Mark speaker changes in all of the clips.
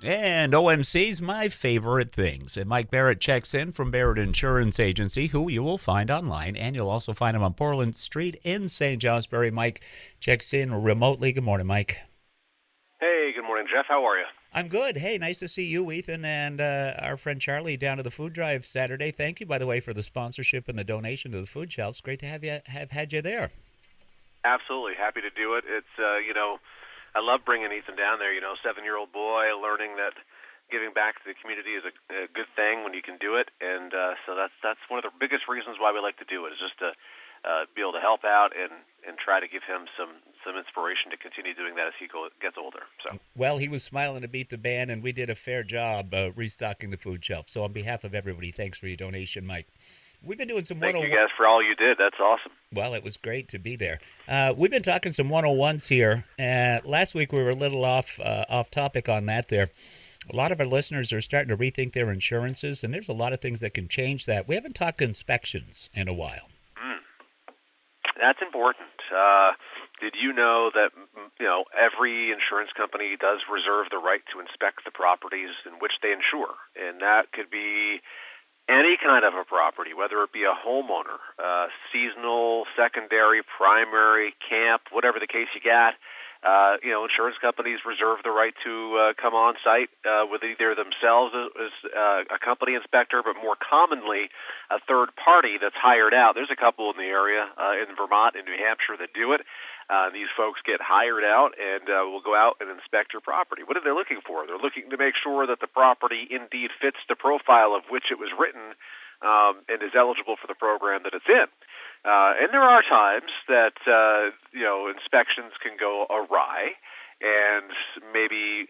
Speaker 1: And OMC's my favorite things. And Mike Barrett checks in from Barrett Insurance Agency, who you will find online. And you'll also find him on Portland Street in St. Johnsbury. Mike checks in remotely. Good morning, Mike.
Speaker 2: Hey, good morning, Jeff. How are you?
Speaker 1: I'm good. Hey, nice to see you, Ethan, and our friend Charlie down to the food drive Saturday. Thank you, by the way, for the sponsorship and the donation to the food shelves. Great to have had you there.
Speaker 2: Absolutely. Happy to do it. It's, I love bringing Ethan down there. 7-year-old boy learning that giving back to the community is a good thing when you can do it. And so that's one of the biggest reasons why we like to do it, is just to be able to help out and try to give him some inspiration to continue doing that as he gets older. So,
Speaker 1: well, he was smiling to beat the band, and we did a fair job restocking the food shelf. So on behalf of everybody, thanks for your donation, Mike. We've been doing some
Speaker 2: thank you guys for all you did. That's awesome.
Speaker 1: Well, it was great to be there. We've been talking some 101s here. Last week we were a little off topic on that there. A lot of our listeners are starting to rethink their insurances, and there's a lot of things that can change that. We haven't talked inspections in a while.
Speaker 2: That's important. Did you know that every insurance company does reserve the right to inspect the properties in which they insure, and that could be any kind of a property, whether it be a homeowner, seasonal, secondary, primary, camp, whatever the case you got. Insurance companies reserve the right to come on site with either themselves as a company inspector, but more commonly a third party that's hired out. There's a couple in the area in Vermont and New Hampshire that do it. These folks get hired out and will go out and inspect your property. What are they looking for? They're looking to make sure that the property indeed fits the profile of which it was written and is eligible for the program that it's in. And there are times that inspections can go awry and maybe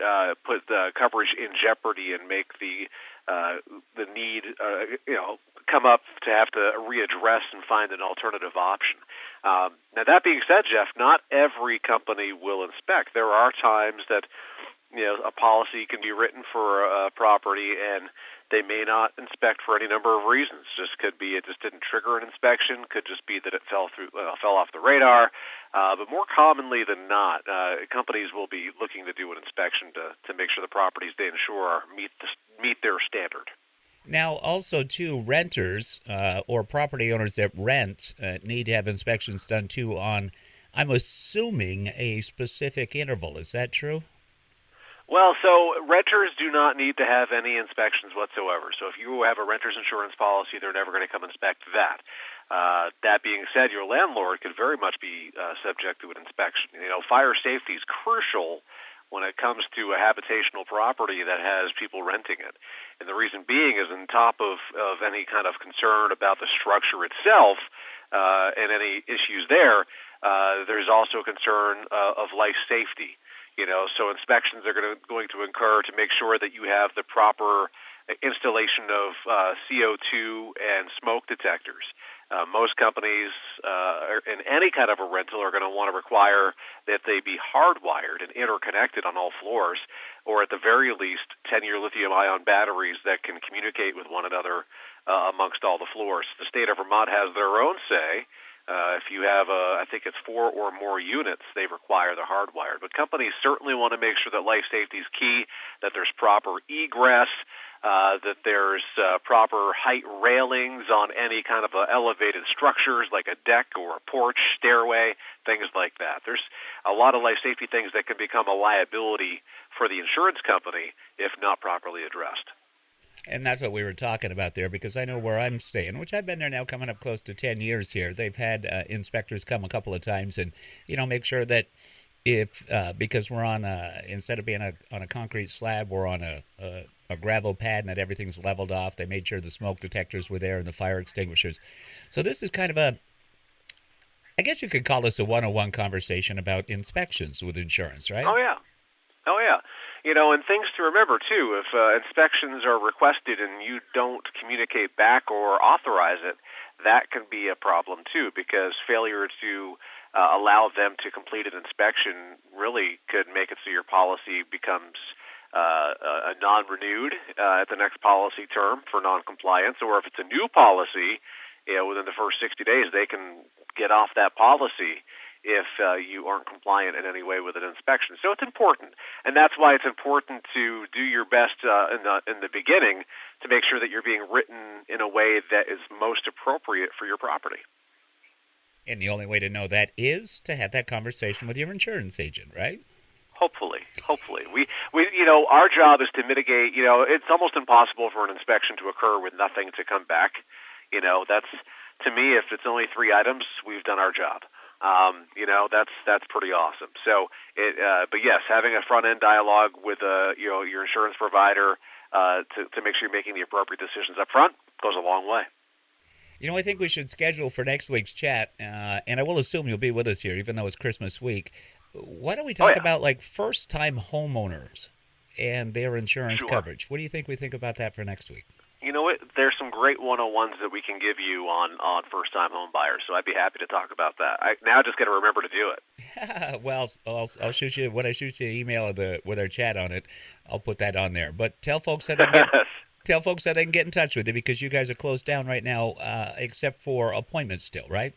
Speaker 2: put the coverage in jeopardy and make the need come up to have to readdress and find an alternative option. Now that being said, Jeff, not every company will inspect. There are times that a policy can be written for a property and they may not inspect for any number of reasons. Just could be it just didn't trigger an inspection. Could just be that it fell off the radar. But more commonly than not, companies will be looking to do an inspection to make sure the properties they insure meet their standard.
Speaker 1: Now, also, too, renters or property owners that rent need to have inspections done, too, on, I'm assuming, a specific interval. Is that true?
Speaker 2: Well, so renters do not need to have any inspections whatsoever. So if you have a renter's insurance policy, they're never going to come inspect that. That being said, your landlord could very much be subject to an inspection. Fire safety is crucial when it comes to a habitational property that has people renting it. And the reason being is on top of any kind of concern about the structure itself and any issues there, there's also concern of life safety. So inspections are going to occur to make sure that you have the proper installation of CO2 and smoke detectors. Most companies in any kind of a rental are going to want to require that they be hardwired and interconnected on all floors, or at the very least 10-year lithium-ion batteries that can communicate with one another amongst all the floors. The state of Vermont has their own say. If you have, I think it's 4 or more units, they require the hardwired. But companies certainly want to make sure that life safety is key, that there's proper egress, that there's proper height railings on any kind of elevated structures like a deck or a porch, stairway, things like that. There's a lot of life safety things that can become a liability for the insurance company if not properly addressed.
Speaker 1: And that's what we were talking about there, because I know where I'm staying, which I've been there now coming up close to 10 years here. They've had inspectors come a couple of times and, make sure that because we're on instead of being on a concrete slab, we're on a gravel pad and that everything's leveled off. They made sure the smoke detectors were there and the fire extinguishers. So this is kind of I guess you could call this a 101 conversation about inspections with insurance, right?
Speaker 2: Oh, yeah. And things to remember, too, if inspections are requested and you don't communicate back or authorize it, that can be a problem, too, because failure to allow them to complete an inspection really could make it so your policy becomes a non-renewed at the next policy term for non-compliance, or if it's a new policy, within the first 60 days, they can get off that policy if you aren't compliant in any way with an inspection. So it's important, and that's why it's important to do your best in the beginning to make sure that you're being written in a way that is most appropriate for your property.
Speaker 1: And the only way to know that is to have that conversation with your insurance agent, right?
Speaker 2: Hopefully. We our job is to mitigate, it's almost impossible for an inspection to occur with nothing to come back. That's, to me, if it's only 3 items, we've done our job. That's pretty awesome. So but yes, having a front end dialogue with your insurance provider to make sure you're making the appropriate decisions up front goes a long way.
Speaker 1: I think we should schedule for next week's chat, and I will assume you'll be with us here, even though it's Christmas week. Why don't we talk about first-time homeowners and their insurance coverage? What do you think we think about that for next week?
Speaker 2: You know what? There's some great 101s that we can give you on first-time home buyers, so I'd be happy to talk about that. I now just got to remember to do it.
Speaker 1: Well, I'll shoot you when I shoot you an email with our chat on it. I'll put that on there. But tell folks that they can get in touch with you, because you guys are closed down right now, except for appointments still, right?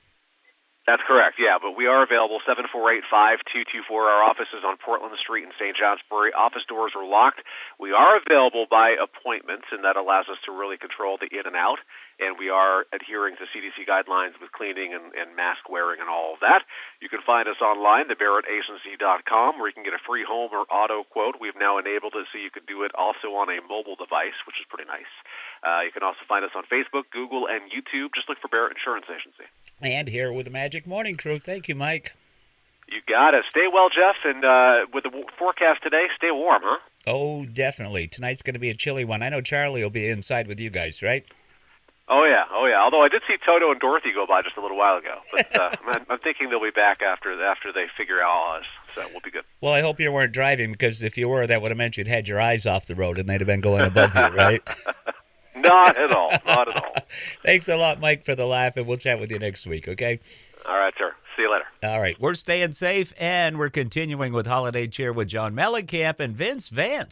Speaker 2: That's correct, yeah, but we are available 748-5224. Our office is on Portland Street in St. Johnsbury. Office doors are locked. We are available by appointments, and that allows us to really control the in and out, and we are adhering to CDC guidelines with cleaning and mask wearing and all of that. You can find us online, thebarrettagency.com, where you can get a free home or auto quote. We've now enabled it so you can do it also on a mobile device, which is pretty nice. You can also find us on Facebook, Google, and YouTube. Just look for Barrett Insurance Agency.
Speaker 1: And here with the Magic Morning Crew. Thank you, Mike.
Speaker 2: You got it. Stay well, Jeff, and with the forecast today, stay warm, huh?
Speaker 1: Oh, definitely. Tonight's going to be a chilly one. I know Charlie will be inside with you guys, right?
Speaker 2: Oh, yeah. Although I did see Toto and Dorothy go by just a little while ago. But I'm thinking they'll be back after they figure out all this, so we'll be good.
Speaker 1: Well, I hope you weren't driving, because if you were, that would have meant you'd had your eyes off the road and they'd have been going above you, right?
Speaker 2: Not at all. Not at all.
Speaker 1: Thanks a lot, Mike, for the laugh, and we'll chat with you next week, okay?
Speaker 2: All right, sir. See you later.
Speaker 1: All right. We're staying safe, and we're continuing with Holiday Cheer with John Mellencamp and Vince Vance.